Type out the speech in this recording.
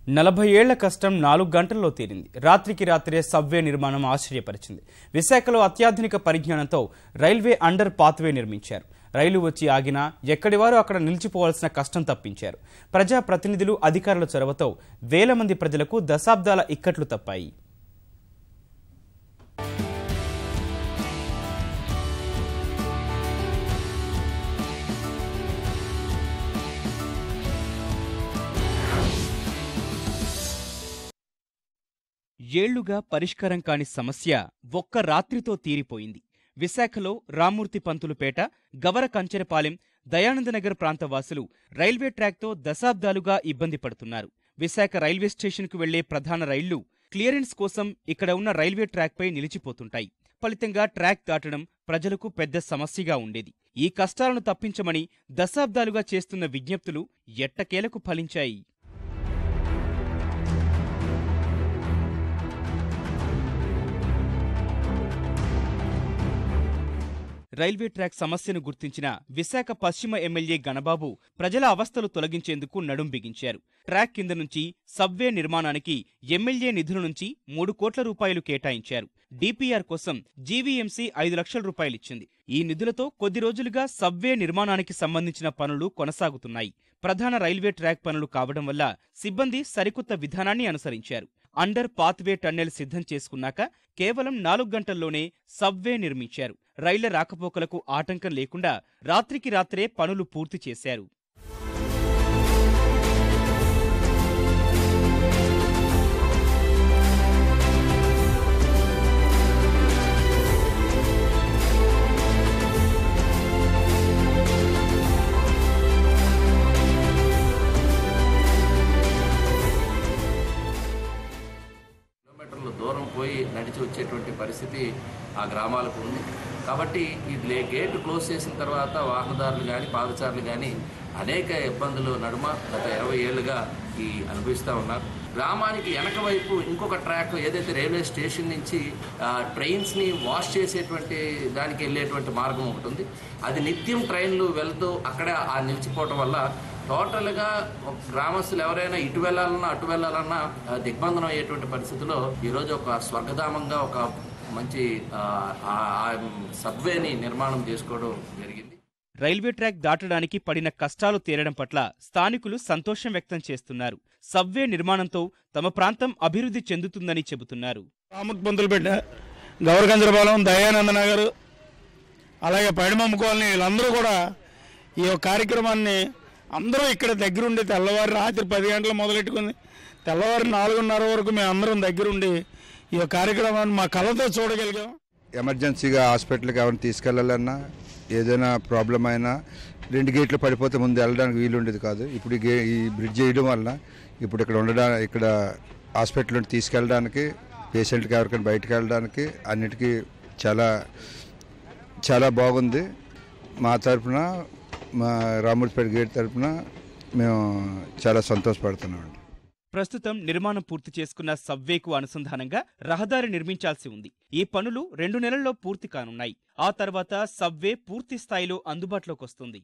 40 ఏళ్ల కష్టం 4 గంటల్లో తీరింది. రాత్రికి రాత్రే సబ్వే నిర్మాణం ఆశ్చర్యపరిచింది. విశాఖలో అత్యాధునిక పరిజ్ఞానంతో రైల్వే అండర్ పాత్వే నిర్మించారు. రైలు వచ్చి ఆగినా ఎక్కడివారు అక్కడ నిలిచిపోవాల్సిన కష్టం తప్పించారు. ప్రజా ప్రతినిధులు, అధికారుల చొరవతో వేల మంది ప్రజలకు దశాబ్దాల ఇక్కట్లు తప్పాయి. ఏళ్లుగా పరిష్కారం కాని సమస్య ఒక్క రాత్రితో తీరిపోయింది. విశాఖలో రామ్మూర్తి పంతులుపేట, గవర కంచెరపాలెం, దయానందనగర్ ప్రాంత వాసులు రైల్వే ట్రాక్తో దశాబ్దాలుగా ఇబ్బంది పడుతున్నారు. విశాఖ రైల్వే స్టేషన్కు వెళ్లే ప్రధాన రైళ్లు క్లియరెన్స్ కోసం ఇక్కడ ఉన్న రైల్వే ట్రాక్పై నిలిచిపోతుంటాయి. ఫలితంగా ట్రాక్ దాటడం ప్రజలకు పెద్ద సమస్యగా ఉండేది. ఈ కష్టాలను తప్పించమని దశాబ్దాలుగా చేస్తున్న విజ్ఞప్తులు ఎట్టకేలకు ఫలించాయి. రైల్వే ట్రాక్ సమస్యను గుర్తించిన విశాఖ పశ్చిమ ఎమ్మెల్యే గణబాబు ప్రజల అవస్థలు తొలగించేందుకు నడుం బిగించారు. ట్రాక్ కింద నుంచి సబ్వే నిర్మాణానికి ఎమ్మెల్యే నిధుల నుంచి 3 కోట్ల రూపాయలు కేటాయించారు. డిపిఆర్ కోసం జీవీఎంసీ 5 లక్షల రూపాయలిచ్చింది. ఈ నిధులతో కొద్ది రోజులుగా సబ్వే నిర్మాణానికి సంబంధించిన పనులు కొనసాగుతున్నాయి. ప్రధాన రైల్వే ట్రాక్ పనులు కావడం వల్ల సిబ్బంది సరికొత్త విధానాన్ని అనుసరించారు. అండర్ పాత్వే టన్నెల్ సిద్ధం చేసుకున్నాక కేవలం 4 గంటల్లోనే సబ్వే నిర్మించారు. రైళ్ల రాకపోకలకు ఆటంకం లేకుండా రాత్రికి రాత్రే పనులు పూర్తి చేశారు. దూరం పోయి నడిచి వచ్చేటువంటి పరిస్థితి ఆ గ్రామాలకు ఉంది. కాబట్టి ఈ గేటు క్లోజ్ చేసిన తర్వాత వాహనదారులు కానీ పాదచారులు కానీ అనేక ఇబ్బందులు నడుమ గత 20 ఏళ్లుగా అనుభవిస్తూ ఉన్నారు. గ్రామానికి వెనక వైపు ఇంకొక ట్రాక్ ఏదైతే రైల్వే స్టేషన్ నుంచి ట్రైన్స్ని వాష్ చేసేటువంటి దానికి వెళ్ళేటువంటి మార్గం ఒకటి ఉంది. అది నిత్యం ట్రైన్లు వెళ్తూ అక్కడే నిలిచిపోవటం వల్ల టోటల్గా గ్రామస్తులు ఎవరైనా ఇటు వెళ్ళాలన్నా అటు వెళ్ళాలన్నా దిగ్బంధనం అయ్యేటువంటి పరిస్థితిలో ఈరోజు ఒక స్వర్గధామంగా ఒక మంచి సబ్వేని నిర్మాణం చేసుకోవడం జరిగింది. రైల్వే ట్రాక్ దాటడానికి పడిన కష్టాలు తీరడం పట్ల స్థానికులు సంతోషం వ్యక్తం చేస్తున్నారు. సబ్వే నిర్మాణంతో తమ ప్రాంతం అభివృద్ధి చెందుతుందని చెబుతున్నారు. రామ్మూర్తి పంతులుపేట, గవర కంచెరపాలెం, దయానందనగర్, అలాగే పైడమమ్మ కాలనీ వీళ్ళందరూ కూడా ఈ కార్యక్రమాన్ని అందరూ ఇక్కడ దగ్గరుండి తెల్లవారు రాత్రి 10 గంటలు మొదలెట్టుకుంది తెల్లవారు 4:30 వరకు మేము అందరం దగ్గరుండి ఈ కార్యక్రమాన్ని మా కళ్ళతో చూడగలిగాం. ఎమర్జెన్సీగా హాస్పిటల్కి ఎవరిని తీసుకెళ్లాలన్నా ఏదైనా ప్రాబ్లం అయినా 2 గేట్లు పడిపోతే ముందు వెళ్ళడానికి వీలు ఉండేది కాదు. ఇప్పుడు ఈ బ్రిడ్జ్ వేయడం వల్ల ఇప్పుడు ఇక్కడ హాస్పిటల్ తీసుకెళ్ళడానికి, పేషెంట్కి ఎవరికైనా బయటకు వెళ్ళడానికి అన్నిటికీ చాలా చాలా బాగుంది. మా తరఫున, మా రామ్మూర్తిపేట గేట్ తరఫున మేము చాలా సంతోషపడుతున్నామండి. ప్రస్తుతం నిర్మాణం పూర్తి చేసుకున్న సబ్వేకు అనుసంధానంగా రహదారి నిర్మించాల్సి ఉంది. ఈ పనులు 2 నెలల్లో పూర్తి కానున్నాయి. ఆ తర్వాత సబ్వే పూర్తి స్థాయిలో అందుబాటులోకి వస్తుంది.